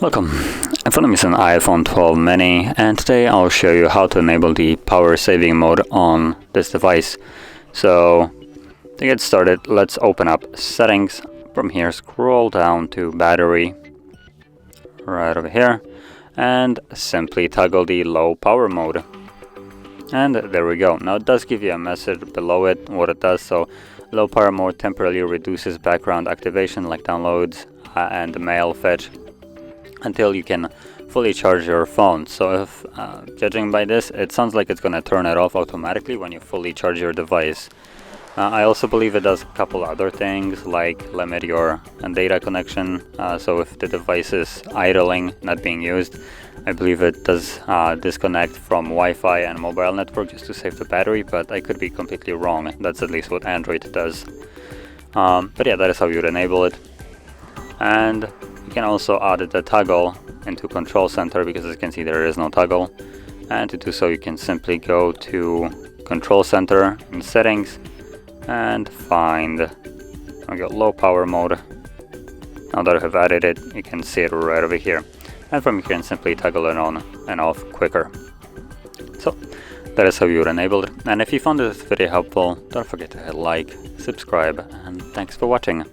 Welcome. In front of me is an iPhone 12 mini, and today I'll show you how to enable the power saving mode on this device. So to get started, let's open up settings. From here, scroll down to battery right over here and simply toggle the low power mode. And there we go. Now it does give you a message below it what it does. So low power mode temporarily reduces background activation like downloads and mail fetch until you can fully charge your phone. So if judging by this, it sounds like it's going to turn it off automatically when you fully charge your device. I also believe it does a couple other things like limit your data connection. So if the device is idling, not being used, I believe it does disconnect from Wi-Fi and mobile network just to save the battery, but I could be completely wrong. That's at least what Android does. But yeah, that is how you would enable it. And you can also add the toggle into Control Center, because as you can see there is no toggle. And to do so, you can simply go to Control Center in Settings and find low power mode. Now that I have added it, you can see it right over here. And from here you can simply toggle it on and off quicker. So that is how you would enable it. And if you found this video helpful, don't forget to hit like, subscribe, and thanks for watching.